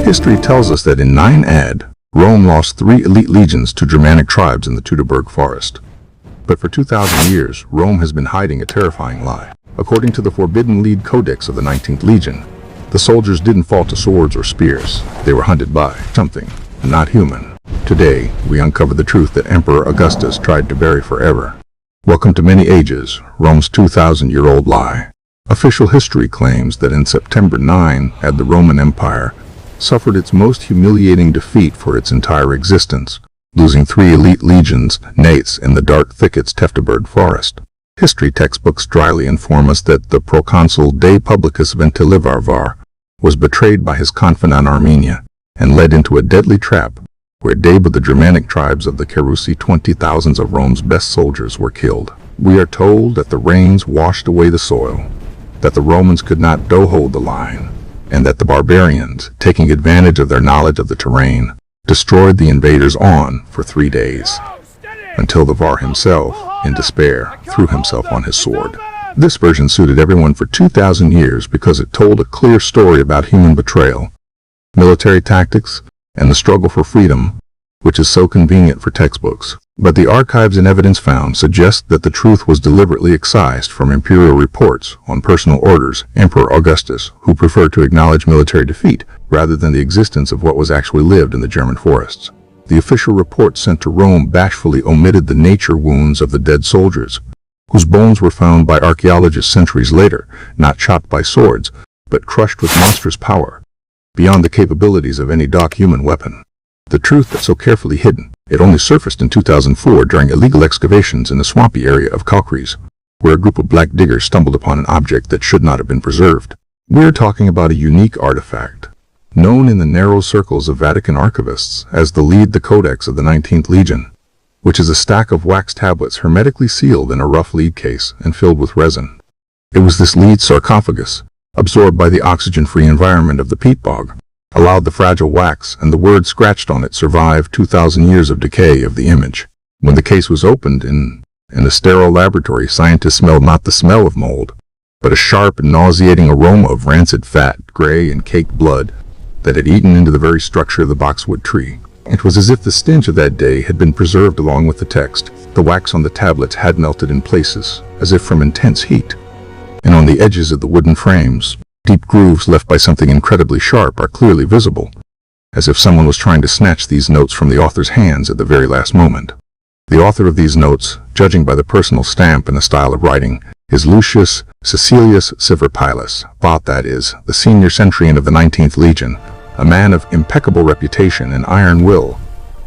History tells us that in 9 AD, Rome lost 3 elite legions to Germanic tribes in the Teutoburg Forest. But for 2,000 years, Rome has been hiding a terrifying lie. According to the forbidden Lead Codex of the 19th Legion, the soldiers didn't fall to swords or spears. They were hunted by something not human. Today, we uncover the truth that Emperor Augustus tried to bury forever. Welcome to Many Ages, Rome's 2,000-year-old lie. Official history claims that in September 9 AD the Roman Empire suffered its most humiliating defeat for its entire existence, losing 3 elite legions, nates, in the dark thickets Teutoburg Forest. History textbooks dryly inform us that the proconsul De Publicus Quinctilius Varus was betrayed by his confidant Armenia and led into a deadly trap where with the Germanic tribes of the Cherusei 20,000s of Rome's best soldiers were killed. We are told that the rains washed away the soil, that the Romans could not hold the line, and that the barbarians, taking advantage of their knowledge of the terrain, destroyed the invaders for 3 days, until the Var himself, in despair, threw himself on his sword. This version suited everyone for 2,000 years because it told a clear story about human betrayal, military tactics, and the struggle for freedom, which is so convenient for textbooks. But the archives and evidence found suggest that the truth was deliberately excised from imperial reports on personal orders. Emperor Augustus, who preferred to acknowledge military defeat rather than the existence of what was actually lived in the German forests. The official report sent to Rome bashfully omitted the nature wounds of the dead soldiers, whose bones were found by archaeologists centuries later, not chopped by swords, but crushed with monstrous power, beyond the capabilities of any human weapon. The truth that's so carefully hidden, it only surfaced in 2004 during illegal excavations in the swampy area of Calcres, where a group of black diggers stumbled upon an object that should not have been preserved. We're talking about a unique artifact, known in the narrow circles of Vatican archivists as the Lead Codex of the 19th Legion, which is a stack of wax tablets hermetically sealed in a rough lead case and filled with resin. It was this lead sarcophagus, absorbed by the oxygen-free environment of the peat bog, allowed the fragile wax and the word scratched on it survive 2,000 years of decay of the image. When the case was opened in a sterile laboratory, scientists smelled not the smell of mold, but a sharp and nauseating aroma of rancid fat, gray and caked blood that had eaten into the very structure of the boxwood tree. It was as if the stench of that day had been preserved along with the text. The wax on the tablets had melted in places, as if from intense heat. And on the edges of the wooden frames, deep grooves left by something incredibly sharp are clearly visible, as if someone was trying to snatch these notes from the author's hands at the very last moment. The author of these notes, judging by the personal stamp and the style of writing, is Lucius Cicilius Severus, that is, the senior centurion of the 19th Legion, a man of impeccable reputation and iron will,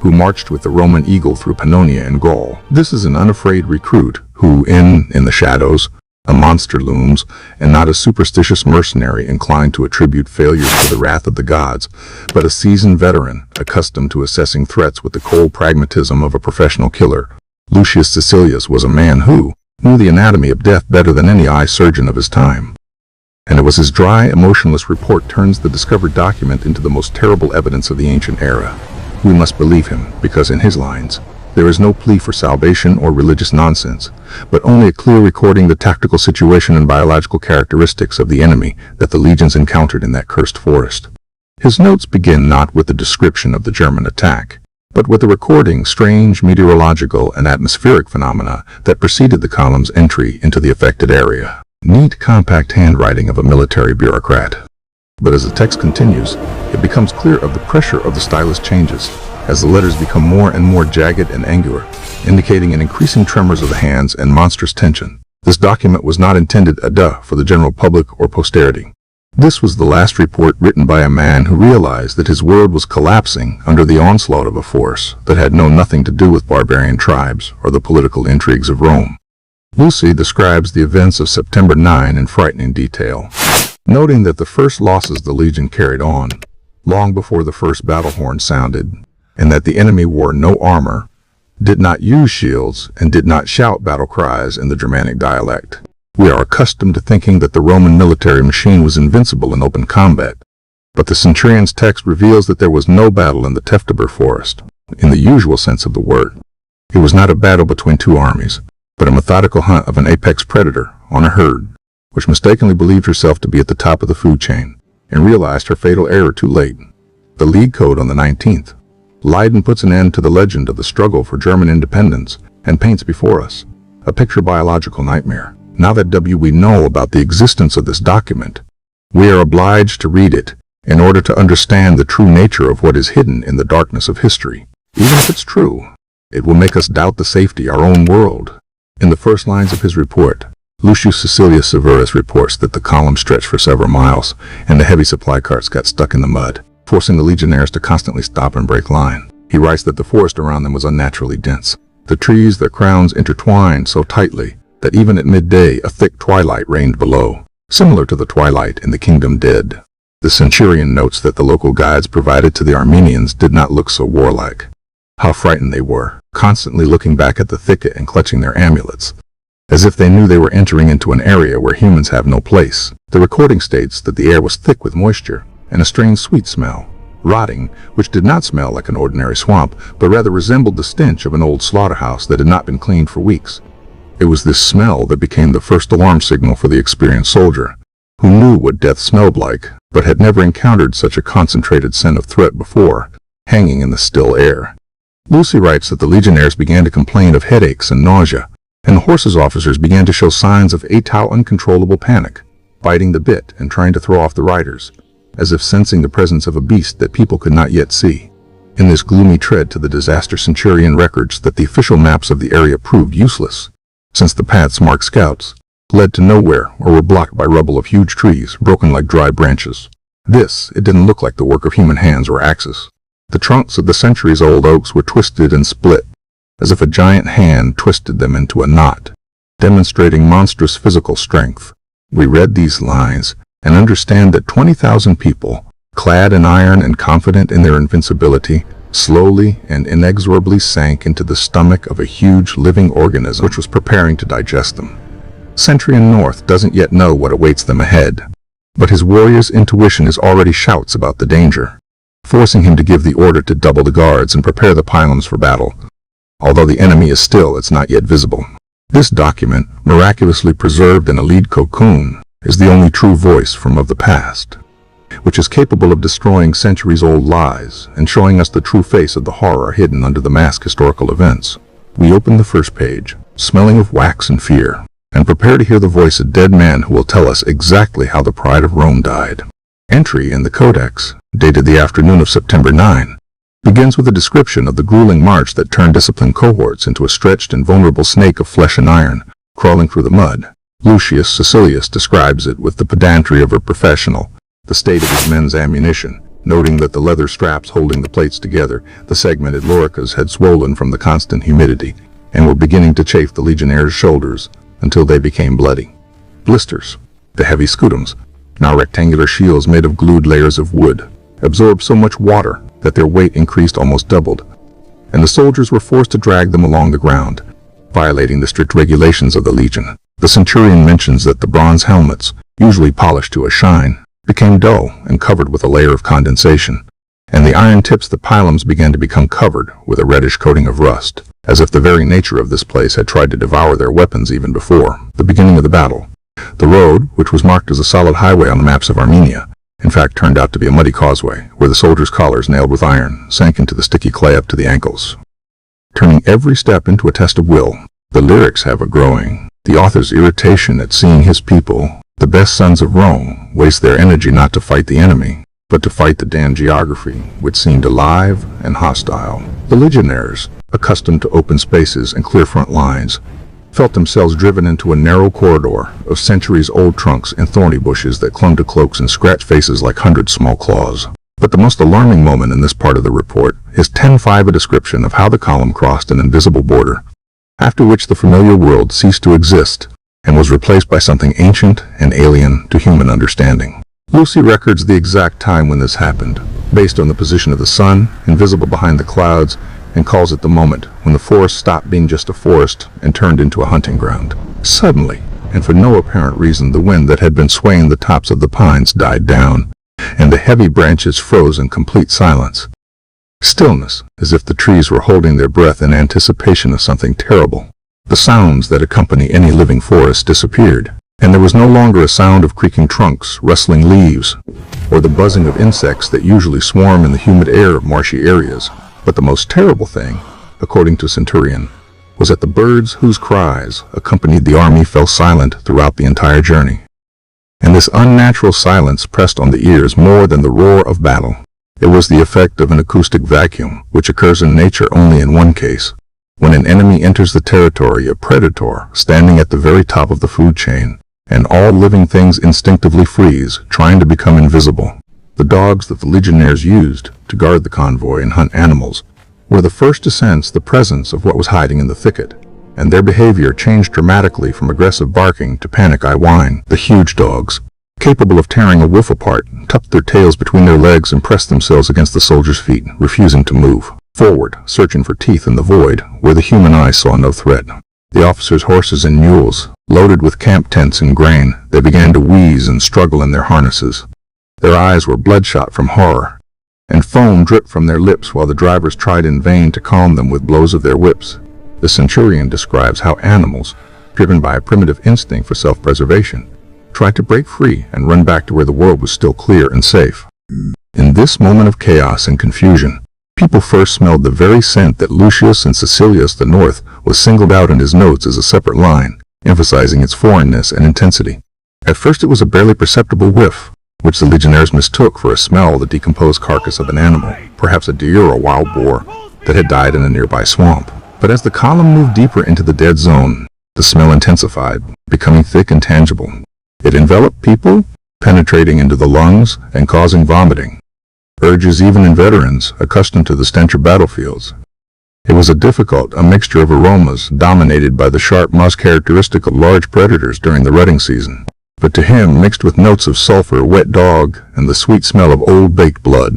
who marched with the Roman eagle through Pannonia and Gaul. This is an unafraid recruit who, in the shadows, a monster looms, and not a superstitious mercenary inclined to attribute failures to the wrath of the gods, but a seasoned veteran accustomed to assessing threats with the cold pragmatism of a professional killer. Lucius Cicilius was a man who knew the anatomy of death better than any eye surgeon of his time. And it was his dry, emotionless report turns the discovered document into the most terrible evidence of the ancient era. We must believe him, because in his lines, there is no plea for salvation or religious nonsense, but only a clear recording the tactical situation and biological characteristics of the enemy that the legions encountered in that cursed forest. His notes begin not with the description of the German attack, but with a recording strange meteorological and atmospheric phenomena that preceded the column's entry into the affected area. Neat, compact handwriting of a military bureaucrat. But as the text continues, it becomes clear of the pressure of the stylus changes, as the letters become more and more jagged and angular, indicating an increasing tremors of the hands and monstrous tension. This document was not intended for the general public or posterity. This was the last report written by a man who realized that his world was collapsing under the onslaught of a force that had known nothing to do with barbarian tribes or the political intrigues of Rome. Lucy describes the events of September 9 in frightening detail, noting that the first losses the legion carried on, long before the first battle horn sounded, and that the enemy wore no armor, did not use shields, and did not shout battle cries in the Germanic dialect. We are accustomed to thinking that the Roman military machine was invincible in open combat, but the Centurion's text reveals that there was no battle in the Teutoburg Forest, in the usual sense of the word. It was not a battle between two armies, but a methodical hunt of an apex predator on a herd, which mistakenly believed herself to be at the top of the food chain, and realized her fatal error too late. the Lead Code on the 19th. Leiden puts an end to the legend of the struggle for German independence and paints before us a picture-biological nightmare. Now that we know about the existence of this document, we are obliged to read it in order to understand the true nature of what is hidden in the darkness of history. Even if it's true, it will make us doubt the safety of our own world. In the first lines of his report, Lucius Cicilius Severus reports that the column stretched for several miles, and the heavy supply carts got stuck in the mud, forcing the legionnaires to constantly stop and break line. He writes that the forest around them was unnaturally dense. The trees, their crowns intertwined so tightly that even at midday a thick twilight reigned below, similar to the twilight in the Kingdom Dead. The Centurion notes that the local guides provided to the Armenians did not look so warlike. How frightened they were, constantly looking back at the thicket and clutching their amulets, as if they knew they were entering into an area where humans have no place. The recording states that the air was thick with moisture and a strange sweet smell, rotting, which did not smell like an ordinary swamp, but rather resembled the stench of an old slaughterhouse that had not been cleaned for weeks. It was this smell that became the first alarm signal for the experienced soldier, who knew what death smelled like, but had never encountered such a concentrated scent of threat before, hanging in the still air. Lucy writes that the legionnaires began to complain of headaches and nausea, and the horses' officers began to show signs of uncontrollable panic, biting the bit and trying to throw off the riders, as if sensing the presence of a beast that people could not yet see. In this gloomy tread to the disaster, Centurion records that the official maps of the area proved useless, since the paths marked scouts led to nowhere or were blocked by rubble of huge trees broken like dry branches. It didn't look like the work of human hands or axes. The trunks of the centuries-old oaks were twisted and split, as if a giant hand twisted them into a knot, demonstrating monstrous physical strength. We read these lines and understand that 20,000 people, clad in iron and confident in their invincibility, slowly and inexorably sank into the stomach of a huge living organism which was preparing to digest them. Centurion North doesn't yet know what awaits them ahead, but his warrior's intuition is already shouts about the danger, forcing him to give the order to double the guards and prepare the pylons for battle. Although the enemy is still, it's not yet visible. This document, miraculously preserved in a lead cocoon, is the only true voice from of the past, which is capable of destroying centuries-old lies and showing us the true face of the horror hidden under the masked historical events. We open the first page, smelling of wax and fear, and prepare to hear the voice of a dead man who will tell us exactly how the pride of Rome died. Entry in the Codex, dated the afternoon of September 9, begins with a description of the grueling march that turned disciplined cohorts into a stretched and vulnerable snake of flesh and iron, crawling through the mud. Lucius Cicilius describes it with the pedantry of a professional, the state of his men's ammunition, noting that the leather straps holding the plates together, the segmented loricas, had swollen from the constant humidity, and were beginning to chafe the legionnaires' shoulders until they became bloody. Blisters, the heavy scutums, now rectangular shields made of glued layers of wood, absorbed so much water that their weight increased almost doubled, and the soldiers were forced to drag them along the ground, violating the strict regulations of the legion. The Centurion mentions that the bronze helmets, usually polished to a shine, became dull and covered with a layer of condensation, and the iron tips the pylons began to become covered with a reddish coating of rust, as if the very nature of this place had tried to devour their weapons even before the beginning of the battle. The road, which was marked as a solid highway on the maps of Armenia, in fact turned out to be a muddy causeway, where the soldiers' collars nailed with iron sank into the sticky clay up to the ankles, turning every step into a test of will. The lyrics have a growing. The author's irritation at seeing his people, the best sons of Rome, waste their energy not to fight the enemy, but to fight the damned geography, which seemed alive and hostile. The legionnaires, accustomed to open spaces and clear front lines, felt themselves driven into a narrow corridor of centuries-old trunks and thorny bushes that clung to cloaks and scratched faces like 100 small claws. But the most alarming moment in this part of the report is 10:5, a description of how the column crossed an invisible border, after which the familiar world ceased to exist and was replaced by something ancient and alien to human understanding. Lucy records the exact time when this happened, based on the position of the sun, invisible behind the clouds, and calls it the moment when the forest stopped being just a forest and turned into a hunting ground. Suddenly, and for no apparent reason, the wind that had been swaying the tops of the pines died down, and the heavy branches froze in complete silence. Stillness, as if the trees were holding their breath in anticipation of something terrible. The sounds that accompany any living forest disappeared, and there was no longer a sound of creaking trunks, rustling leaves, or the buzzing of insects that usually swarm in the humid air of marshy areas. But the most terrible thing, according to Centurion, was that the birds whose cries accompanied the army fell silent throughout the entire journey. And this unnatural silence pressed on the ears more than the roar of battle. It was the effect of an acoustic vacuum, which occurs in nature only in one case: when an enemy enters the territory, a predator standing at the very top of the food chain, and all living things instinctively freeze, trying to become invisible. The dogs that the legionnaires used to guard the convoy and hunt animals were the first to sense the presence of what was hiding in the thicket, and their behavior changed dramatically from aggressive barking to panic I whine. The huge dogs, capable of tearing a wolf apart, tucked their tails between their legs and pressed themselves against the soldiers' feet, refusing to move forward, searching for teeth in the void where the human eye saw no threat. The officers' horses and mules, loaded with camp tents and grain, they began to wheeze and struggle in their harnesses. Their eyes were bloodshot from horror, and foam dripped from their lips while the drivers tried in vain to calm them with blows of their whips. The Centurion describes how animals, driven by a primitive instinct for self-preservation, tried to break free and run back to where the world was still clear and safe. In this moment of chaos and confusion, people first smelled the very scent that Lucius and Cicilius the North was singled out in his notes as a separate line, emphasizing its foreignness and intensity. At first it was a barely perceptible whiff, which the legionnaires mistook for a smell of the decomposed carcass of an animal, perhaps a deer or a wild boar, that had died in a nearby swamp. But as the column moved deeper into the dead zone, the smell intensified, becoming thick and tangible. It enveloped people, penetrating into the lungs and causing vomiting, urges even in veterans accustomed to the stench of battlefields. It was a mixture of aromas dominated by the sharp musk characteristic of large predators during the rutting season, but to him mixed with notes of sulfur, wet dog, and the sweet smell of old baked blood.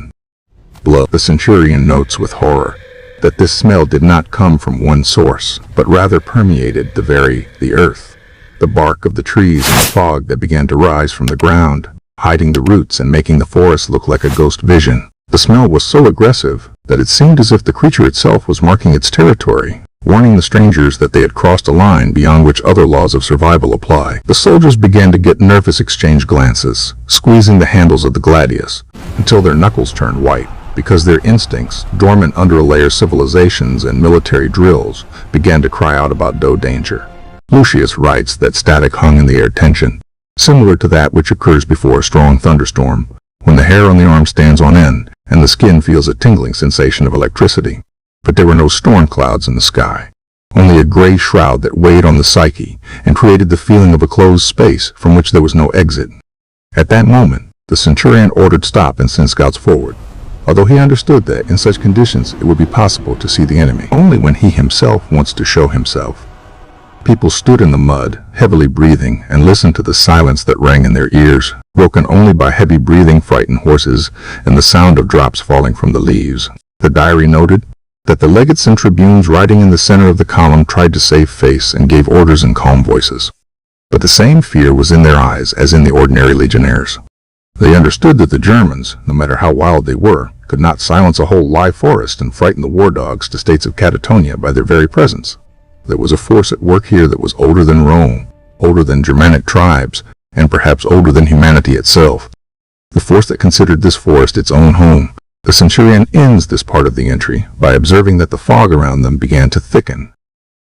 The Centurion notes with horror that this smell did not come from one source, but rather permeated the earth, the bark of the trees and the fog that began to rise from the ground, hiding the roots and making the forest look like a ghost vision. The smell was so aggressive that it seemed as if the creature itself was marking its territory, warning the strangers that they had crossed a line beyond which other laws of survival apply. The soldiers began to get nervous, exchange glances, squeezing the handles of the gladius until their knuckles turned white, because their instincts, dormant under a layer of civilizations and military drills, began to cry out about danger. Lucius writes that static hung in the air, tension, similar to that which occurs before a strong thunderstorm, when the hair on the arm stands on end and the skin feels a tingling sensation of electricity. But there were no storm clouds in the sky, only a gray shroud that weighed on the psyche and created the feeling of a closed space from which there was no exit. At that moment, the Centurion ordered stop and sent scouts forward, although he understood that in such conditions it would be possible to see the enemy only when he himself wants to show himself. People stood in the mud, heavily breathing, and listened to the silence that rang in their ears, broken only by heavy breathing, frightened horses, and the sound of drops falling from the leaves. The diary noted that the legates and tribunes riding in the center of the column tried to save face and gave orders in calm voices. But the same fear was in their eyes as in the ordinary legionnaires. They understood that the Germans, no matter how wild they were, could not silence a whole live forest and frighten the war dogs to states of catatonia by their very presence. There was a force at work here that was older than Rome, older than Germanic tribes, and perhaps older than humanity itself. The force that considered this forest its own home. The Centurion ends this part of the entry by observing that the fog around them began to thicken,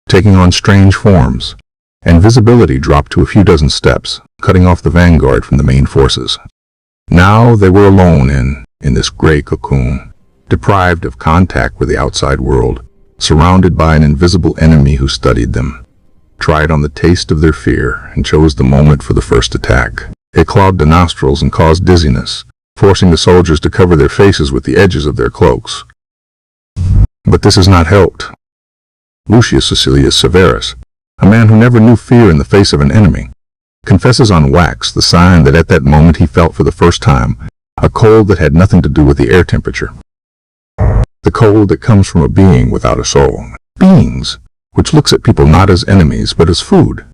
taking on strange forms, and visibility dropped to a few dozen steps, cutting off the vanguard from the main forces. Now they were alone in this gray cocoon, deprived of contact with the outside world, surrounded by an invisible enemy who studied them, tried on the taste of their fear, and chose the moment for the first attack. It clogged the nostrils and caused dizziness, forcing the soldiers to cover their faces with the edges of their cloaks. But this has not helped. Lucius Cicilius Severus, a man who never knew fear in the face of an enemy, confesses on wax the sign that at that moment he felt for the first time a cold that had nothing to do with the air temperature. The cold that comes from a being without a soul. Beings, which looks at people not as enemies but as food.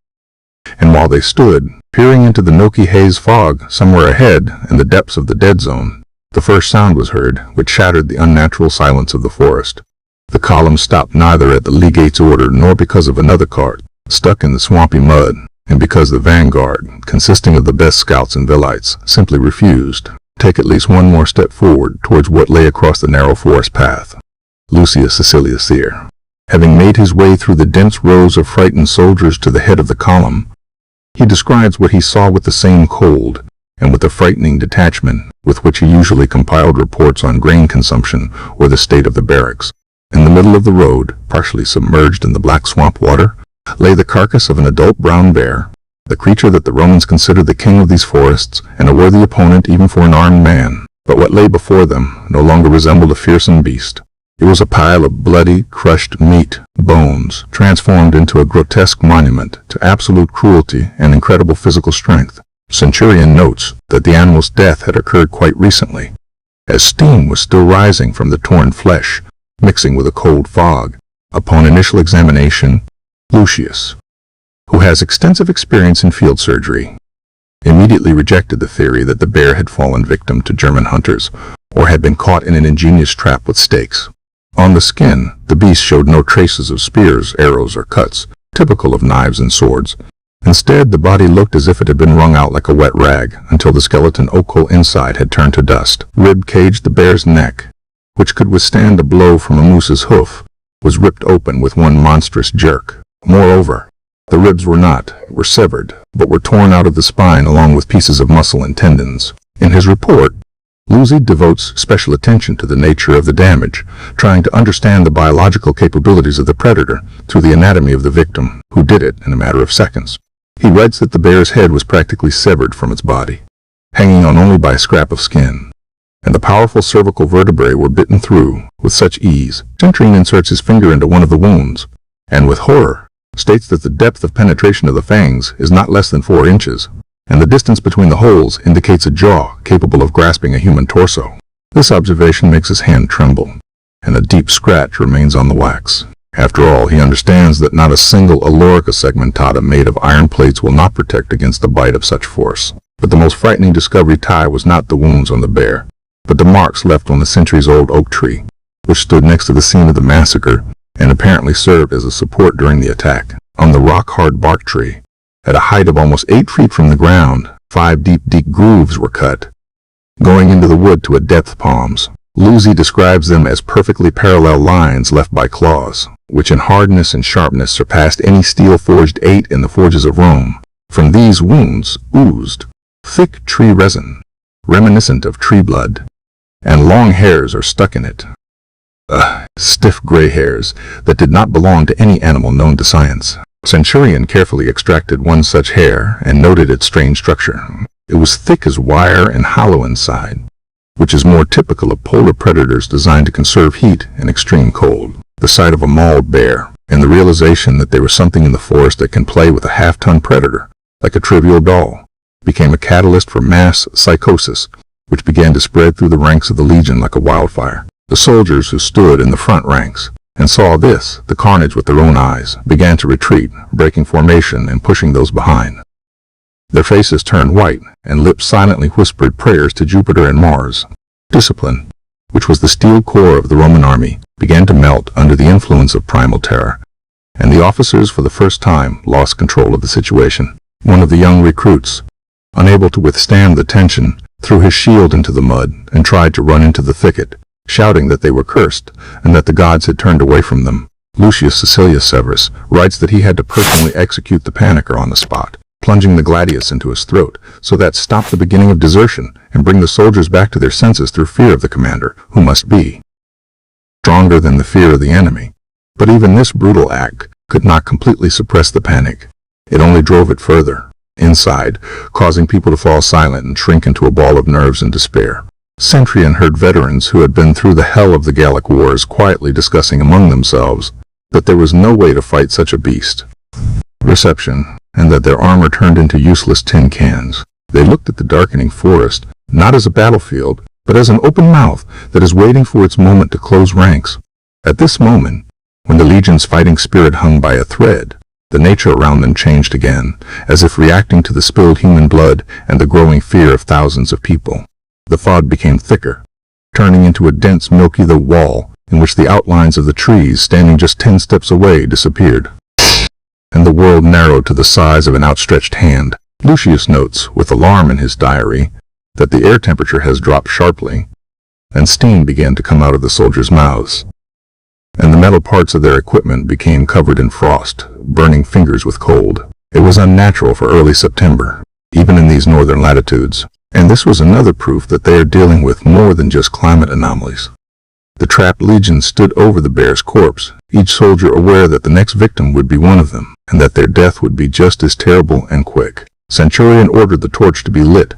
And while they stood, peering into the milky haze fog somewhere ahead in the depths of the dead zone, the first sound was heard, which shattered the unnatural silence of the forest. The column stopped neither at the legate's order nor because of another cart, stuck in the swampy mud, and because the vanguard, consisting of the best scouts and velites, simply refused. take at least one more step forward towards what lay across the narrow forest path. Lucius Cicilius Severus, having made his way through the dense rows of frightened soldiers to the head of the column, he describes what he saw with the same cold and with the frightening detachment with which he usually compiled reports on grain consumption or the state of the barracks. In the middle of the road, partially submerged in the black swamp water, lay the carcass of an adult brown bear, the creature that the Romans considered the king of these forests and a worthy opponent even for an armed man. But what lay before them no longer resembled a fearsome beast. It was a pile of bloody, crushed meat, bones, transformed into a grotesque monument to absolute cruelty and incredible physical strength. Centurion notes that the animal's death had occurred quite recently, as steam was still rising from the torn flesh, mixing with a cold fog. Upon initial examination, Lucius, who has extensive experience in field surgery, immediately rejected the theory that the bear had fallen victim to German hunters or had been caught in an ingenious trap with stakes. On the skin, the beast showed no traces of spears, arrows, or cuts, typical of knives and swords. Instead, the body looked as if it had been wrung out like a wet rag until the skeleton ochre inside had turned to dust. Rib cage, the bear's neck, which could withstand a blow from a moose's hoof, was ripped open with one monstrous jerk. Moreover, the ribs were severed, but were torn out of the spine along with pieces of muscle and tendons. In his report, Lucy devotes special attention to the nature of the damage, trying to understand the biological capabilities of the predator through the anatomy of the victim, who did it in a matter of seconds. He writes that the bear's head was practically severed from its body, hanging on only by a scrap of skin, and the powerful cervical vertebrae were bitten through with such ease. Centurion inserts his finger into one of the wounds, and with horror, states that the depth of penetration of the fangs is not less than 4 inches, and the distance between the holes indicates a jaw capable of grasping a human torso. This observation makes his hand tremble, and a deep scratch remains on the wax. After all, he understands that not a single Alorica segmentata made of iron plates will not protect against the bite of such force. But the most frightening discovery was not the wounds on the bear, but the marks left on the centuries-old oak tree, which stood next to the scene of the massacre and apparently served as a support during the attack. On the rock-hard bark tree, at a height of almost 8 feet from the ground, 5 deep grooves were cut, going into the wood to a depth palms. Lucy describes them as perfectly parallel lines left by claws, which in hardness and sharpness surpassed any steel forged 8 in the forges of Rome. From these wounds oozed thick tree resin, reminiscent of tree blood, and long hairs are stuck in it. Stiff gray hairs that did not belong to any animal known to science. Centurion carefully extracted one such hair and noted its strange structure. It was thick as wire and hollow inside, which is more typical of polar predators designed to conserve heat in extreme cold. The sight of a mauled bear, and the realization that there was something in the forest that can play with a half-ton predator, like a trivial doll, became a catalyst for mass psychosis, which began to spread through the ranks of the legion like a wildfire. The soldiers who stood in the front ranks and saw the carnage with their own eyes, began to retreat, breaking formation and pushing those behind. Their faces turned white, and lips silently whispered prayers to Jupiter and Mars. Discipline, which was the steel core of the Roman army, began to melt under the influence of primal terror, and the officers for the first time lost control of the situation. One of the young recruits, unable to withstand the tension, threw his shield into the mud and tried to run into the thicket, shouting that they were cursed and that the gods had turned away from them. Lucius Cicilius Severus writes that he had to personally execute the panicker on the spot, plunging the gladius into his throat, so that stopped the beginning of desertion and bring the soldiers back to their senses through fear of the commander, who must be stronger than the fear of the enemy. But even this brutal act could not completely suppress the panic. It only drove it further inside, causing people to fall silent and shrink into a ball of nerves and despair. Centurion heard veterans who had been through the hell of the Gallic Wars quietly discussing among themselves that there was no way to fight such a beast, and that their armor turned into useless tin cans. They looked at the darkening forest, not as a battlefield, but as an open mouth that is waiting for its moment to close ranks. At this moment, when the legion's fighting spirit hung by a thread, the nature around them changed again, as if reacting to the spilled human blood and the growing fear of thousands of people. The fog became thicker, turning into a dense milky wall in which the outlines of the trees standing just 10 steps away disappeared, and the world narrowed to the size of an outstretched hand. Lucius notes, with alarm in his diary, that the air temperature has dropped sharply, and steam began to come out of the soldiers' mouths, and the metal parts of their equipment became covered in frost, burning fingers with cold. It was unnatural for early September, even in these northern latitudes, and this was another proof that they are dealing with more than just climate anomalies. The trapped legion stood over the bear's corpse, each soldier aware that the next victim would be one of them, and that their death would be just as terrible and quick. Centurion ordered the torch to be lit,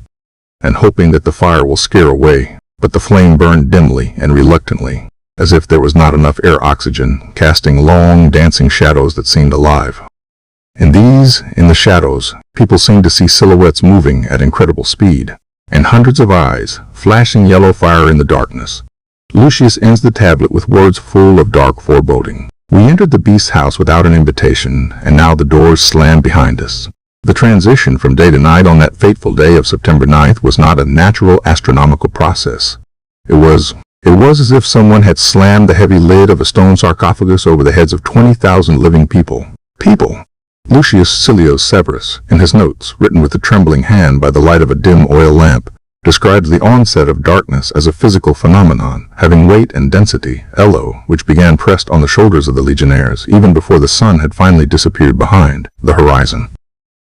and hoping that the fire will scare away, but the flame burned dimly and reluctantly, as if there was not enough air oxygen, casting long, dancing shadows that seemed alive. In the shadows, people seemed to see silhouettes moving at incredible speed, and hundreds of eyes, flashing yellow fire in the darkness. Lucius ends the tablet with words full of dark foreboding. We entered the beast's house without an invitation, and now the doors slammed behind us. The transition from day to night on that fateful day of September 9th was not a natural astronomical process. It was as if someone had slammed the heavy lid of a stone sarcophagus over the heads of 20,000 living people. Lucius Cicilius Severus, in his notes, written with a trembling hand by the light of a dim oil lamp, describes the onset of darkness as a physical phenomenon, having weight and density, elo, which began pressed on the shoulders of the legionnaires even before the sun had finally disappeared behind the horizon.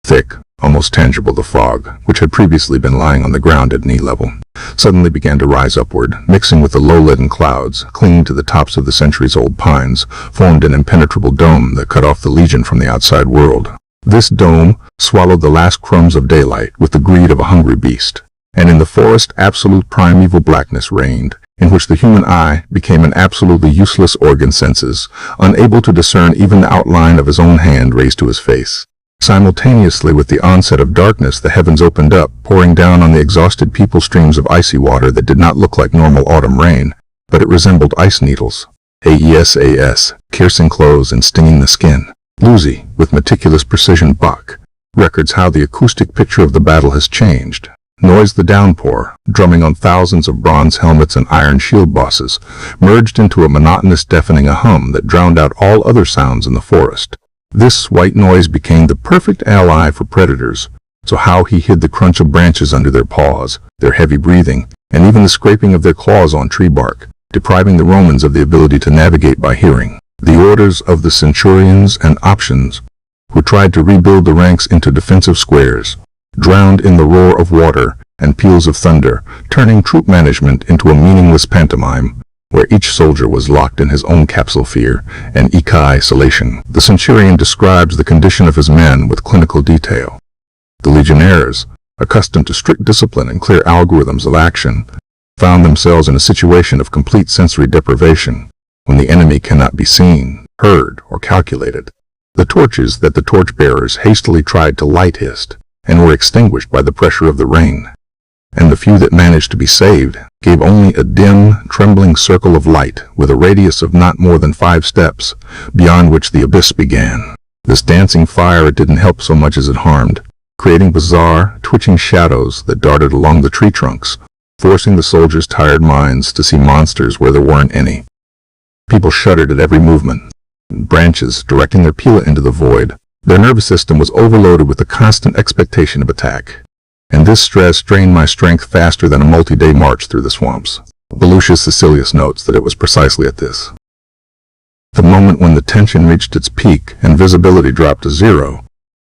Thick, almost tangible, the fog, which had previously been lying on the ground at knee level, suddenly began to rise upward, mixing with the low-leaden clouds, clinging to the tops of the centuries-old pines, formed an impenetrable dome that cut off the legion from the outside world. This dome swallowed the last crumbs of daylight with the greed of a hungry beast, and in the forest absolute primeval blackness reigned, in which the human eye became an absolutely useless organ, senses, unable to discern even the outline of his own hand raised to his face. Simultaneously with the onset of darkness, the heavens opened up, pouring down on the exhausted people streams of icy water that did not look like normal autumn rain, but it resembled ice needles. AESAS, piercing clothes and stinging the skin. Lucy, with meticulous precision, Bach, records how the acoustic picture of the battle has changed. Noise the downpour, drumming on thousands of bronze helmets and iron shield bosses, merged into a monotonous, deafening hum that drowned out all other sounds in the forest. This white noise became the perfect ally for predators, so how he hid the crunch of branches under their paws, their heavy breathing, and even the scraping of their claws on tree bark, depriving the Romans of the ability to navigate by hearing. The orders of the centurions and options, who tried to rebuild the ranks into defensive squares, drowned in the roar of water and peals of thunder, turning troop management into a meaningless pantomime, where each soldier was locked in his own capsule fear and isolation. The centurion describes the condition of his men with clinical detail. The legionnaires, accustomed to strict discipline and clear algorithms of action, found themselves in a situation of complete sensory deprivation, when the enemy cannot be seen, heard, or calculated. The torches that the torchbearers hastily tried to light hissed, and were extinguished by the pressure of the rain, and the few that managed to be saved gave only a dim, trembling circle of light with a radius of not more than 5 steps, beyond which the abyss began. This dancing fire didn't help so much as it harmed, creating bizarre, twitching shadows that darted along the tree trunks, forcing the soldiers' tired minds to see monsters where there weren't any. People shuddered at every movement, branches directing their pila into the void. Their nervous system was overloaded with the constant expectation of attack, and this stress drained my strength faster than a multi-day march through the swamps. Lucius Cicilius notes that it was precisely at this, the moment when the tension reached its peak and visibility dropped to zero,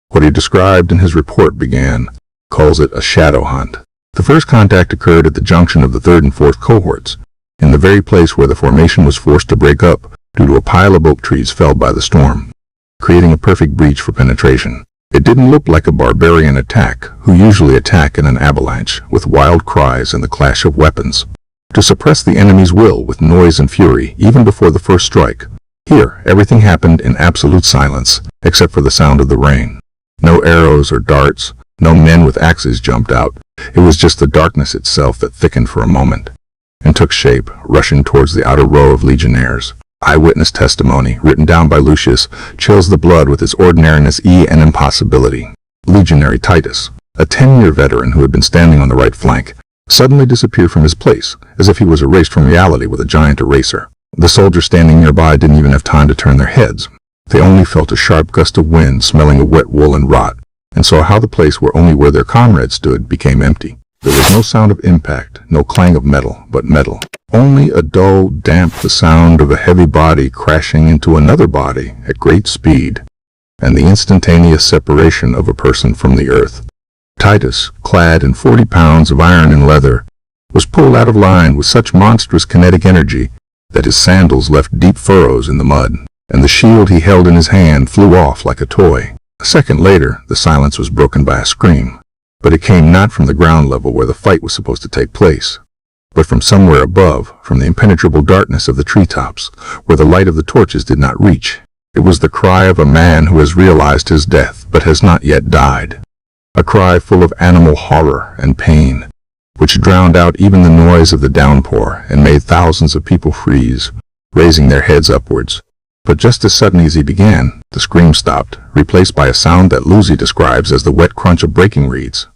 what he described in his report began, calls it a shadow hunt. The first contact occurred at the junction of the 3rd and 4th cohorts, in the very place where the formation was forced to break up due to a pile of oak trees felled by the storm, creating a perfect breach for penetration. It didn't look like a barbarian attack, who usually attack in an avalanche, with wild cries and the clash of weapons, to suppress the enemy's will with noise and fury even before the first strike. Here, everything happened in absolute silence, except for the sound of the rain. No arrows or darts, no men with axes jumped out. It was just the darkness itself that thickened for a moment, and took shape, rushing towards the outer row of legionnaires. Eyewitness testimony, written down by Lucius, chills the blood with its ordinariness and impossibility. Legionary Titus, a 10-year veteran who had been standing on the right flank, suddenly disappeared from his place, as if he was erased from reality with a giant eraser. The soldiers standing nearby didn't even have time to turn their heads. They only felt a sharp gust of wind smelling of wet wool and rot, and saw how the place where their comrades stood became empty. There was no sound of impact, no clang of metal, but metal. Only a dull, damp the sound of a heavy body crashing into another body at great speed, and the instantaneous separation of a person from the earth. Titus, clad in 40 pounds of iron and leather, was pulled out of line with such monstrous kinetic energy that his sandals left deep furrows in the mud, and the shield he held in his hand flew off like a toy. A second later, the silence was broken by a scream, but it came not from the ground level where the fight was supposed to take place, but from somewhere above, from the impenetrable darkness of the treetops, where the light of the torches did not reach. It was the cry of a man who has realized his death, but has not yet died. A cry full of animal horror and pain, which drowned out even the noise of the downpour and made thousands of people freeze, raising their heads upwards. But just as suddenly as he began, the scream stopped, replaced by a sound that Lucy describes as the wet crunch of breaking reeds.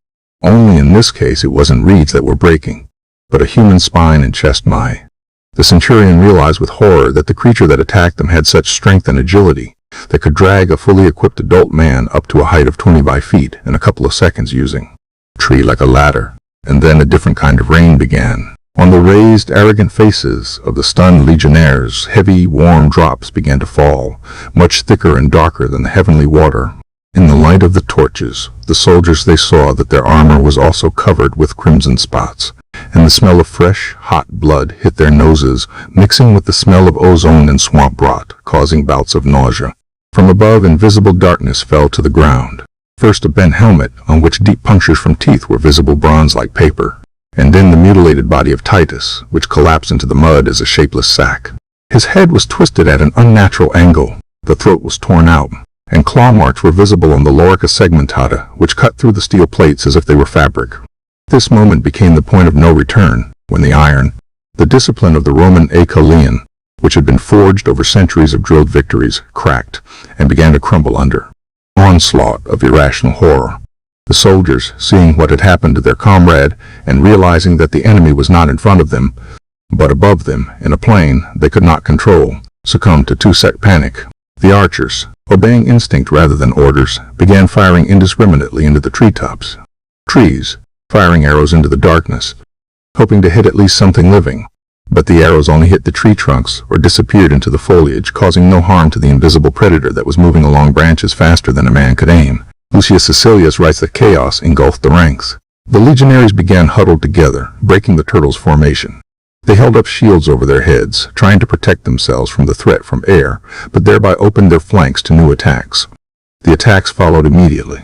Only in this case it wasn't reeds that were breaking, but a human spine and chest. The centurion realized with horror that the creature that attacked them had such strength and agility that could drag a fully equipped adult man up to a height of 25 feet in a couple of seconds using a tree like a ladder. And then a different kind of rain began. On the raised, arrogant faces of the stunned legionnaires, heavy, warm drops began to fall, much thicker and darker than the heavenly water. In the light of the torches, the soldiers they saw that their armor was also covered with crimson spots, and the smell of fresh, hot blood hit their noses, mixing with the smell of ozone and swamp rot, causing bouts of nausea. From above, invisible darkness fell to the ground. First a bent helmet, on which deep punctures from teeth were visible bronze like paper, and then the mutilated body of Titus, which collapsed into the mud as a shapeless sack. His head was twisted at an unnatural angle, the throat was torn out, and claw marks were visible on the lorica segmentata, which cut through the steel plates as if they were fabric. This moment became the point of no return, when the iron, the discipline of the Roman Aequilian, which had been forged over centuries of drilled victories, cracked, and began to crumble under onslaught of irrational horror. The soldiers, seeing what had happened to their comrade, and realizing that the enemy was not in front of them, but above them, in a plane they could not control, succumbed to two-sec panic. The archers, obeying instinct rather than orders, began firing indiscriminately into the treetops. Trees, firing arrows into the darkness, hoping to hit at least something living. But the arrows only hit the tree trunks or disappeared into the foliage, causing no harm to the invisible predator that was moving along branches faster than a man could aim. Lucius Cicilius writes that chaos engulfed the ranks. The legionaries began huddled together, breaking the turtle's formation. They held up shields over their heads, trying to protect themselves from the threat from air, but thereby opened their flanks to new attacks. The attacks followed immediately.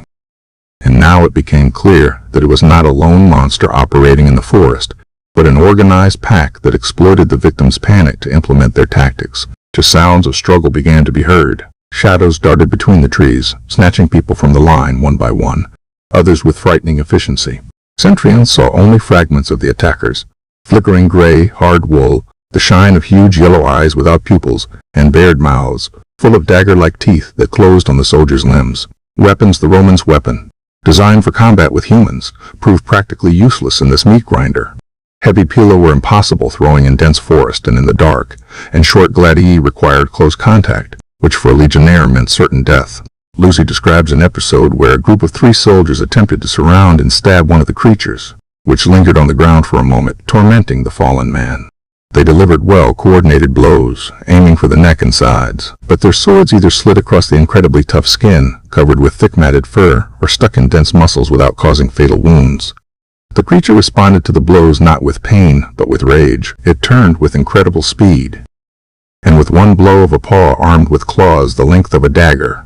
And now it became clear that it was not a lone monster operating in the forest, but an organized pack that exploited the victims' panic to implement their tactics. Just sounds of struggle began to be heard. Shadows darted between the trees, snatching people from the line one by one, others with frightening efficiency. Centurion saw only fragments of the attackers, flickering gray, hard wool, the shine of huge yellow eyes without pupils, and bared mouths, full of dagger-like teeth that closed on the soldiers' limbs. Weapons. The Romans' weapon, designed for combat with humans, proved practically useless in this meat grinder. Heavy pila were impossible throwing in dense forest and in the dark, and short gladii required close contact, which for a legionnaire meant certain death. Lucy describes an episode where a group of 3 soldiers attempted to surround and stab one of the creatures, which lingered on the ground for a moment, tormenting the fallen man. They delivered well-coordinated blows, aiming for the neck and sides, but their swords either slid across the incredibly tough skin, covered with thick matted fur, or stuck in dense muscles without causing fatal wounds. The creature responded to the blows not with pain, but with rage. It turned with incredible speed, and with one blow of a paw armed with claws the length of a dagger,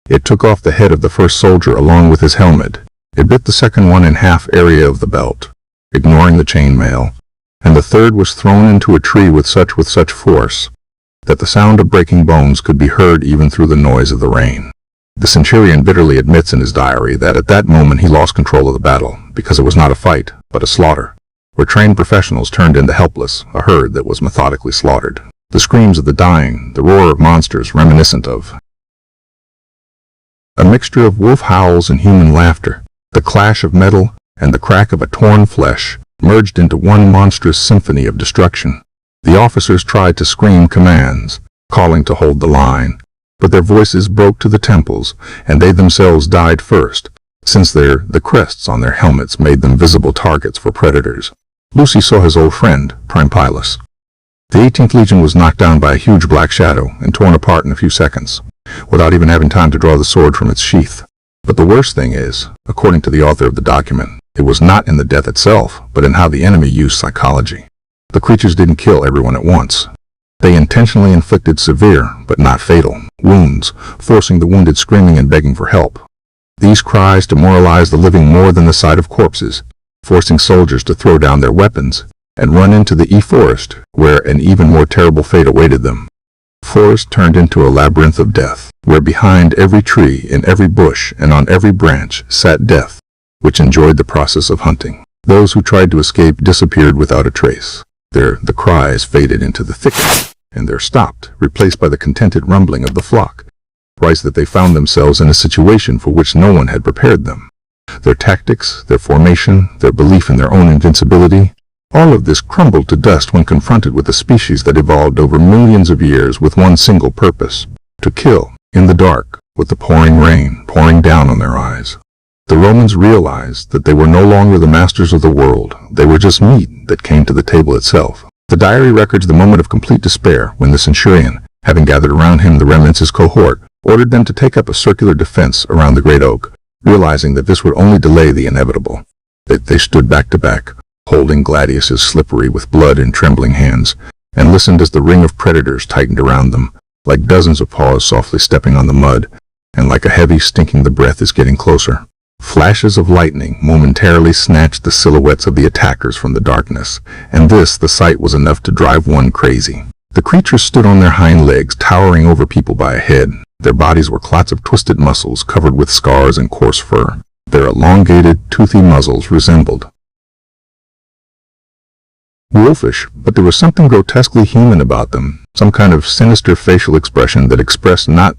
it took off the head of the first soldier along with his helmet. It bit the second one in half area of the belt, ignoring the chainmail, and the third was thrown into a tree with such force that the sound of breaking bones could be heard even through the noise of the rain. The centurion bitterly admits in his diary that at that moment he lost control of the battle, because it was not a fight, but a slaughter, where trained professionals turned into helpless, a herd that was methodically slaughtered. The screams of the dying, the roar of monsters reminiscent of a mixture of wolf howls and human laughter, the clash of metal and the crack of a torn flesh, merged into one monstrous symphony of destruction. The officers tried to scream commands, calling to hold the line, but their voices broke to the temples, and they themselves died first, since the crests on their helmets made them visible targets for predators. Lucy saw his old friend, Primpilus. The 18th Legion was knocked down by a huge black shadow and torn apart in a few seconds, without even having time to draw the sword from its sheath. But the worst thing is, according to the author of the document, it was not in the death itself, but in how the enemy used psychology. The creatures didn't kill everyone at once. They intentionally inflicted severe, but not fatal, wounds, forcing the wounded screaming and begging for help. These cries demoralized the living more than the sight of corpses, forcing soldiers to throw down their weapons and run into the forest, where an even more terrible fate awaited them. Forest turned into a labyrinth of death, where behind every tree, in every bush, and on every branch sat death, which enjoyed the process of hunting. Those who tried to escape disappeared without a trace. The cries faded into the thicket, and there stopped, replaced by the contented rumbling of the flock, realized that they found themselves in a situation for which no one had prepared them. Their tactics, their formation, their belief in their own invincibility, all of this crumbled to dust when confronted with a species that evolved over millions of years with one single purpose: to kill, in the dark, with the pouring rain pouring down on their eyes. The Romans realized that they were no longer the masters of the world. They were just meat that came to the table itself. The diary records the moment of complete despair when the Centurion, having gathered around him the remnants of his cohort, ordered them to take up a circular defense around the great oak, realizing that this would only delay the inevitable. They stood back to back, holding gladiuses slippery with blood in trembling hands, and listened as the ring of predators tightened around them, like dozens of paws softly stepping on the mud, and like a heavy stinking the breath is getting closer. Flashes of lightning momentarily snatched the silhouettes of the attackers from the darkness, and the sight was enough to drive one crazy. The creatures stood on their hind legs, towering over people by a head. Their bodies were clots of twisted muscles covered with scars and coarse fur. Their elongated, toothy muzzles resembled wolfish, but there was something grotesquely human about them, some kind of sinister facial expression that expressed not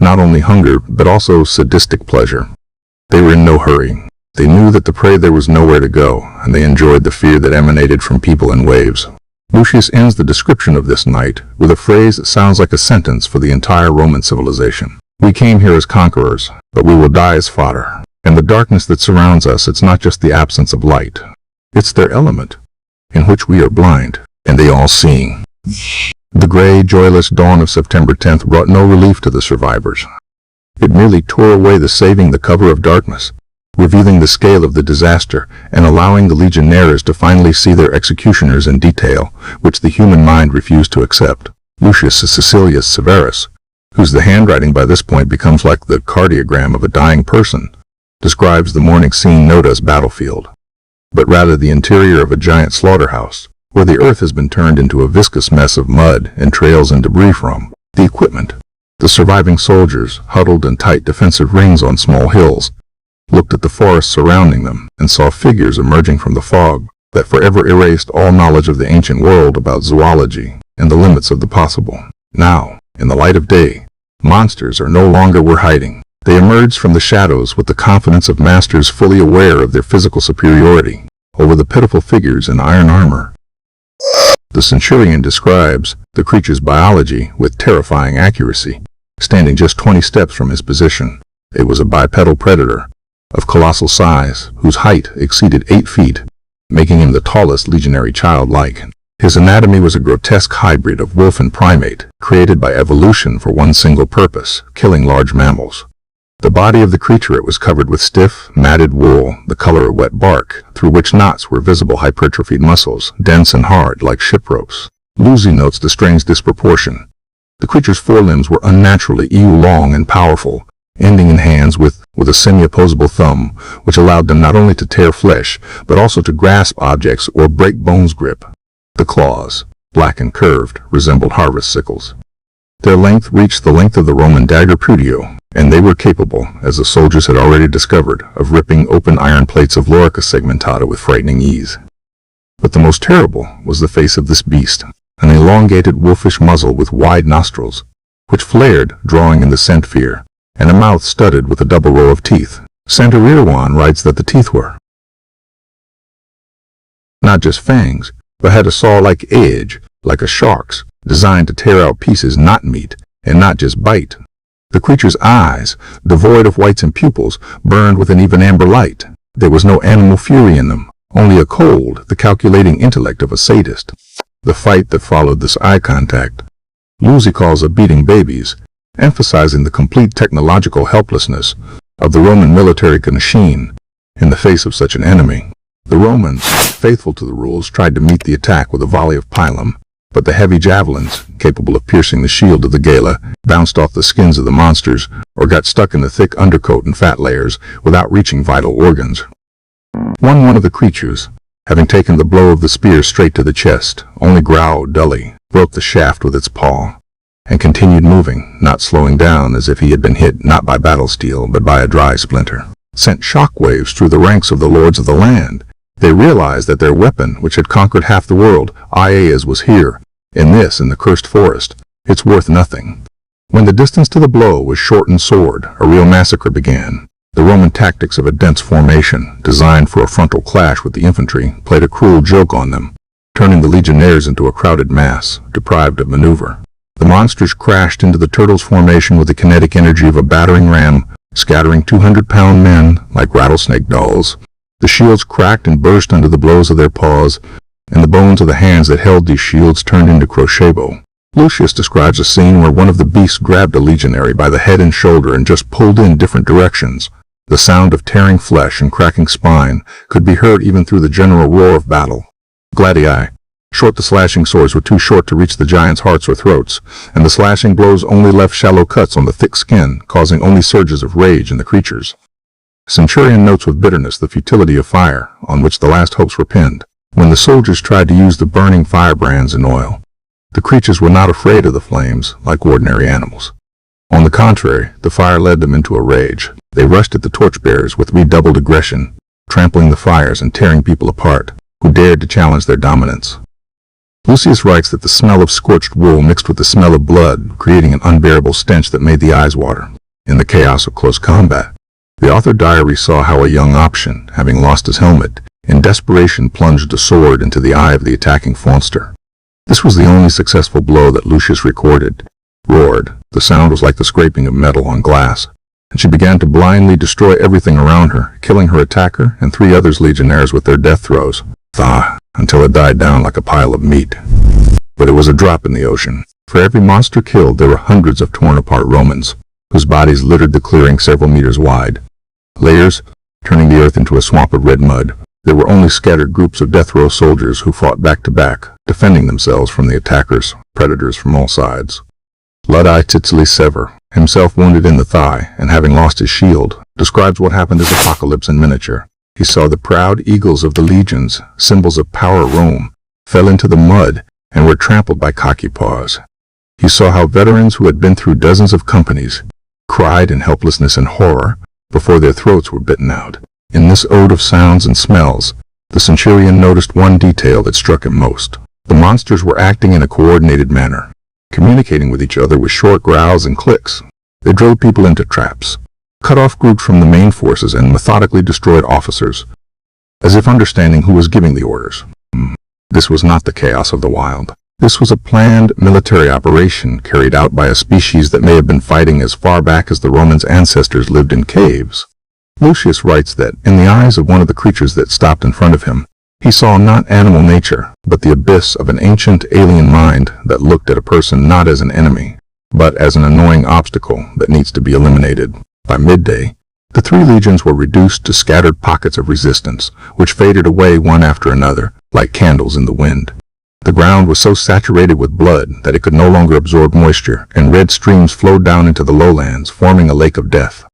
only hunger, but also sadistic pleasure. They were in no hurry. They knew that the prey there was nowhere to go, and they enjoyed the fear that emanated from people in waves. Lucius ends the description of this night with a phrase that sounds like a sentence for the entire Roman civilization. We came here as conquerors, but we will die as fodder. And the darkness that surrounds us, it's not just the absence of light. It's their element, in which we are blind, and they all seeing. The gray, joyless dawn of September 10th brought no relief to the survivors. It merely tore away the cover of darkness, revealing the scale of the disaster and allowing the legionaries to finally see their executioners in detail, which the human mind refused to accept. Lucius Cicilius Severus, whose the handwriting by this point becomes like the cardiogram of a dying person, describes the morning scene not as battlefield, but rather the interior of a giant slaughterhouse, where the earth has been turned into a viscous mess of mud and trails and debris from the equipment. The surviving soldiers, huddled in tight defensive rings on small hills, looked at the forest surrounding them and saw figures emerging from the fog that forever erased all knowledge of the ancient world about zoology and the limits of the possible. Now, in the light of day, monsters are no longer were hiding. They emerged from the shadows with the confidence of masters fully aware of their physical superiority over the pitiful figures in iron armor. The Centurion describes the creature's biology with terrifying accuracy. Standing just 20 steps from his position, it was a bipedal predator of colossal size, whose height exceeded 8 feet, making him the tallest legionary childlike. His anatomy was a grotesque hybrid of wolf and primate, created by evolution for one single purpose: killing large mammals. The body of the creature was covered with stiff, matted wool, the color of wet bark, through which knots were visible hypertrophied muscles, dense and hard like ship ropes. Lucy notes the strange disproportion. The creature's forelimbs were unnaturally long and powerful, ending in hands with a semi-opposable thumb, which allowed them not only to tear flesh, but also to grasp objects or break bones grip. The claws, black and curved, resembled harvest sickles. Their length reached the length of the Roman dagger prudio, and they were capable, as the soldiers had already discovered, of ripping open iron plates of Lorica segmentata with frightening ease. But the most terrible was the face of this beast, an elongated wolfish muzzle with wide nostrils, which flared, drawing in the scent fear, and a mouth studded with a double row of teeth. Centurion writes that the teeth were not just fangs, but had a saw-like edge, like a shark's, designed to tear out pieces not meat, and not just bite. The creature's eyes, devoid of whites and pupils, burned with an even amber light. There was no animal fury in them, only a cold, the calculating intellect of a sadist. The fight that followed this eye contact, Lucy calls a beating babies, emphasizing the complete technological helplessness of the Roman military machine in the face of such an enemy. The Romans, faithful to the rules, tried to meet the attack with a volley of pilum, but the heavy javelins, capable of piercing the shield of the Gala, bounced off the skins of the monsters or got stuck in the thick undercoat and fat layers without reaching vital organs. One of the creatures, having taken the blow of the spear straight to the chest, only growled dully, broke the shaft with its paw, and continued moving, not slowing down as if he had been hit not by battle steel but by a dry splinter. Sent shockwaves through the ranks of the lords of the land. They realized that their weapon, which had conquered half the world, Aias, was here, in the cursed forest. It's worth nothing. When the distance to the blow was shortened sword, a real massacre began. The Roman tactics of a dense formation, designed for a frontal clash with the infantry, played a cruel joke on them, turning the legionnaires into a crowded mass, deprived of maneuver. The monsters crashed into the turtles' formation with the kinetic energy of a battering ram, scattering 200-pound men like rattlesnake dolls. The shields cracked and burst under the blows of their paws, and the bones of the hands that held these shields turned into crochet-bow. Lucius describes a scene where one of the beasts grabbed a legionary by the head and shoulder and just pulled in different directions. The sound of tearing flesh and cracking spine could be heard even through the general roar of battle. Gladii. Short the slashing swords were too short to reach the giants' hearts or throats, and the slashing blows only left shallow cuts on the thick skin, causing only surges of rage in the creatures. Centurion notes with bitterness the futility of fire, on which the last hopes were pinned. When the soldiers tried to use the burning firebrands and oil, the creatures were not afraid of the flames like ordinary animals. On the contrary, the fire led them into a rage. They rushed at the torchbearers with redoubled aggression, trampling the fires and tearing people apart, who dared to challenge their dominance. Lucius writes that the smell of scorched wool mixed with the smell of blood, creating an unbearable stench that made the eyes water. In the chaos of close combat, the author diary saw how a young Option, having lost his helmet, in desperation plunged a sword into the eye of the attacking faunster. This was the only successful blow that Lucius recorded. Roared. The sound was like the scraping of metal on glass, and she began to blindly destroy everything around her, killing her attacker and 3 others legionnaires with their death throws. Until it died down like a pile of meat. But it was a drop in the ocean. For every monster killed, there were hundreds of torn-apart Romans, whose bodies littered the clearing several meters wide. Layers, turning the earth into a swamp of red mud. There were only scattered groups of death row soldiers who fought back to back, defending themselves from the attackers, predators from all sides. Lead Cicilius Severus, himself wounded in the thigh and having lost his shield, describes what happened as apocalypse in miniature. He saw the proud eagles of the legions, symbols of power Rome, fell into the mud and were trampled by cocky paws. He saw how veterans who had been through dozens of companies cried in helplessness and horror before their throats were bitten out. In this ode of sounds and smells, the Centurion noticed one detail that struck him most. The monsters were acting in a coordinated manner, communicating with each other with short growls and clicks. They drove people into traps, cut off groups from the main forces, and methodically destroyed officers, as if understanding who was giving the orders. This was not the chaos of the wild. This was a planned military operation carried out by a species that may have been fighting as far back as the Romans' ancestors lived in caves. Lucius writes that, in the eyes of one of the creatures that stopped in front of him, he saw not animal nature, but the abyss of an ancient alien mind that looked at a person not as an enemy, but as an annoying obstacle that needs to be eliminated. By midday, the 3 legions were reduced to scattered pockets of resistance, which faded away one after another, like candles in the wind. The ground was so saturated with blood that it could no longer absorb moisture, and red streams flowed down into the lowlands, forming a lake of death.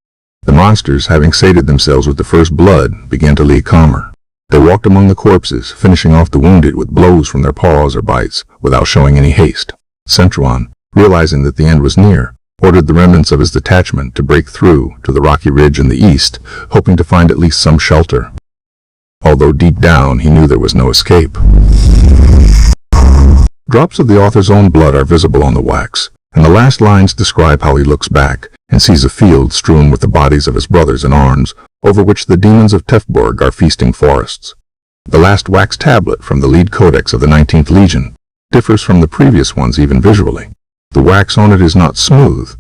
The monsters, having sated themselves with the first blood, began to lead calmer. They walked among the corpses, finishing off the wounded with blows from their paws or bites, without showing any haste. Centurion, realizing that the end was near, ordered the remnants of his detachment to break through to the rocky ridge in the east, hoping to find at least some shelter. Although deep down he knew there was no escape. Drops of the author's own blood are visible on the wax, and the last lines describe how he looks back and sees a field strewn with the bodies of his brothers in arms, over which the demons of Teutoburg are feasting forests. The last wax tablet from the Lead Codex of the 19th Legion differs from the previous ones even visually. The wax on it is not smooth,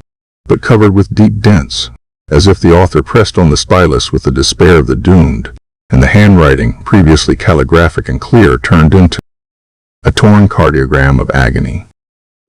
but covered with deep dents, as if the author pressed on the stylus with the despair of the doomed, and the handwriting, previously calligraphic and clear, turned into a torn cardiogram of agony.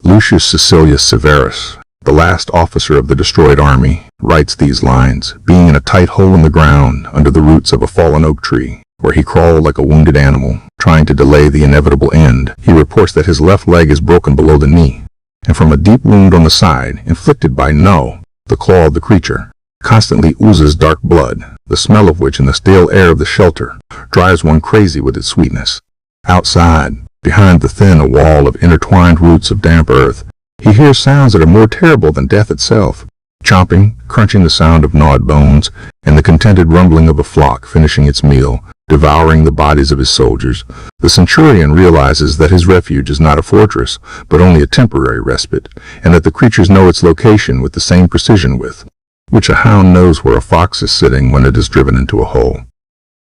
Lucius Cicilius Severus, the last officer of the destroyed army, writes these lines, being in a tight hole in the ground under the roots of a fallen oak tree, where he crawled like a wounded animal, trying to delay the inevitable end. He reports that his left leg is broken below the knee, and from a deep wound on the side, inflicted by the claw of the creature, constantly oozes dark blood, the smell of which in the stale air of the shelter drives one crazy with its sweetness. Outside, behind the thin wall of intertwined roots of damp earth, he hears sounds that are more terrible than death itself. Chomping, crunching the sound of gnawed bones, and the contented rumbling of a flock finishing its meal, devouring the bodies of his soldiers, the centurion realizes that his refuge is not a fortress, but only a temporary respite, and that the creatures know its location with the same precision with which a hound knows where a fox is sitting when it is driven into a hole.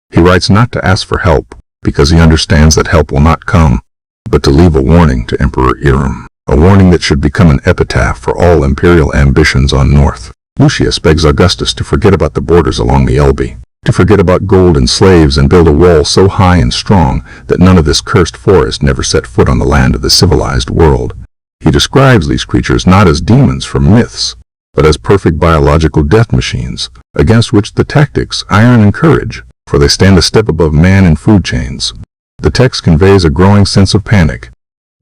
He writes not to ask for help, because he understands that help will not come, but to leave a warning to Emperor Irem, a warning that should become an epitaph for all imperial ambitions on North. Lucius begs Augustus to forget about the borders along the Elbe, to forget about gold and slaves and build a wall so high and strong that none of this cursed forest never set foot on the land of the civilized world. He describes these creatures not as demons from myths, but as perfect biological death machines, against which the tactics iron and courage, for they stand a step above man in food chains. The text conveys a growing sense of panic,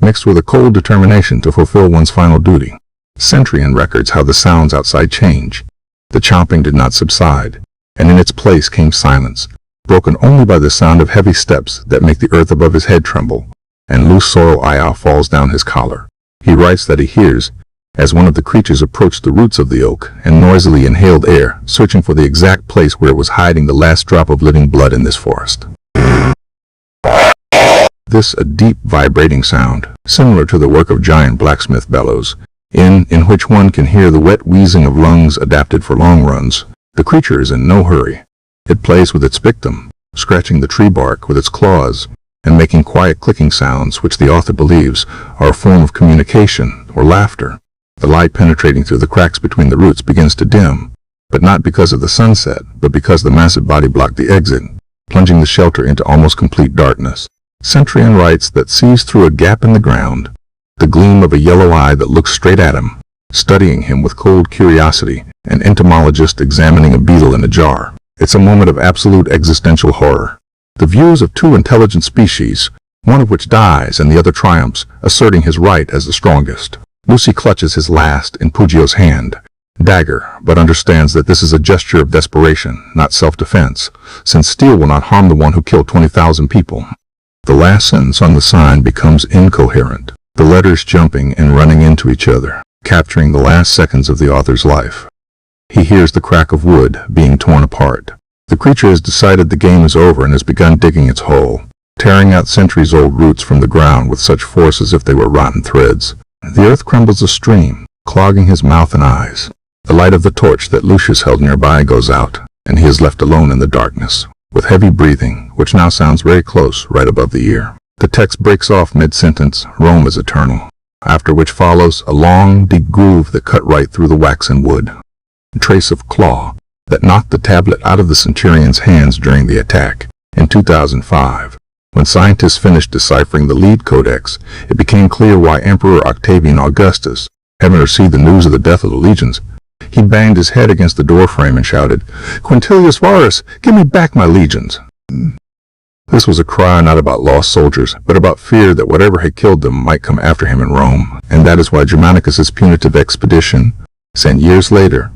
mixed with a cold determination to fulfill one's final duty. Centurion records how the sounds outside change. The chomping did not subside, and in its place came silence, broken only by the sound of heavy steps that make the earth above his head tremble, and loose soil aya falls down his collar. He writes that he hears, as one of the creatures approached the roots of the oak and noisily inhaled air, searching for the exact place where it was hiding the last drop of living blood in this forest. This a deep vibrating sound, similar to the work of giant blacksmith bellows, in which one can hear the wet wheezing of lungs adapted for long runs. The creature is in no hurry. It plays with its victim, scratching the tree bark with its claws, and making quiet clicking sounds which the author believes are a form of communication or laughter. The light penetrating through the cracks between the roots begins to dim, but not because of the sunset, but because the massive body blocked the exit, plunging the shelter into almost complete darkness. Centurion writes that sees through a gap in the ground the gleam of a yellow eye that looks straight at him, studying him with cold curiosity, an entomologist examining a beetle in a jar. It's a moment of absolute existential horror. The views of two intelligent species, one of which dies and the other triumphs, asserting his right as the strongest. Lucy clutches his last in Puggio's hand, dagger, but understands that this is a gesture of desperation, not self-defense, since steel will not harm the one who killed 20,000 people. The last sentence on the sign becomes incoherent, the letters jumping and running into each other, capturing the last seconds of the author's life. He hears the crack of wood being torn apart. The creature has decided the game is over and has begun digging its hole, tearing out centuries-old roots from the ground with such force as if they were rotten threads. The earth crumbles a stream, clogging his mouth and eyes. The light of the torch that Lucius held nearby goes out, and he is left alone in the darkness, with heavy breathing, which now sounds very close, right above the ear. The text breaks off mid-sentence, Rome is eternal, after which follows a long, deep groove that cut right through the waxen wood. A trace of claw that knocked the tablet out of the centurion's hands during the attack. In 2005, when scientists finished deciphering the Lead Codex, it became clear why Emperor Octavian Augustus, having received the news of the death of the legions, he banged his head against the doorframe and shouted, "Quintilius Varus, give me back my legions!" This was a cry not about lost soldiers, but about fear that whatever had killed them might come after him in Rome, and that is why Germanicus's punitive expedition, sent years later,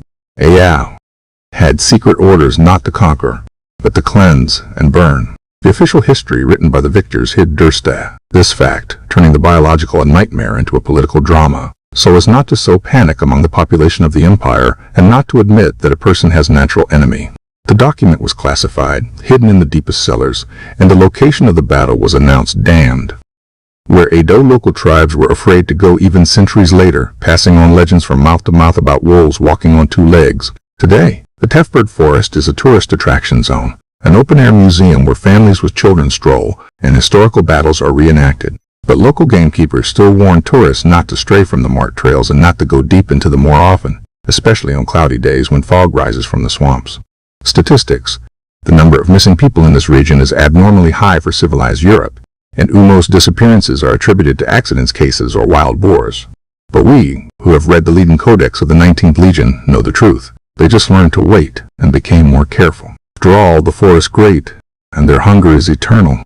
had secret orders not to conquer, but to cleanse and burn. The official history written by the victors hid Dursta, this fact, turning the biological a nightmare into a political drama, so as not to sow panic among the population of the empire and not to admit that a person has a natural enemy. The document was classified, hidden in the deepest cellars, and the location of the battle was announced damned, where Edo local tribes were afraid to go even centuries later, passing on legends from mouth to mouth about wolves walking on two legs. Today, the Teutoburg Forest is a tourist attraction zone, an open-air museum where families with children stroll and historical battles are reenacted. But local gamekeepers still warn tourists not to stray from the marked trails and not to go deep into them more often. especially on cloudy days when fog rises from the swamps. Statistics: the number of missing people in this region is abnormally high for civilized Europe, and most disappearances are attributed to accidents cases or wild boars. But we, who have read the Lead Codex of the 19th Legion, know the truth. They just learned to wait and became more careful. After all, the forest great, and their hunger is eternal.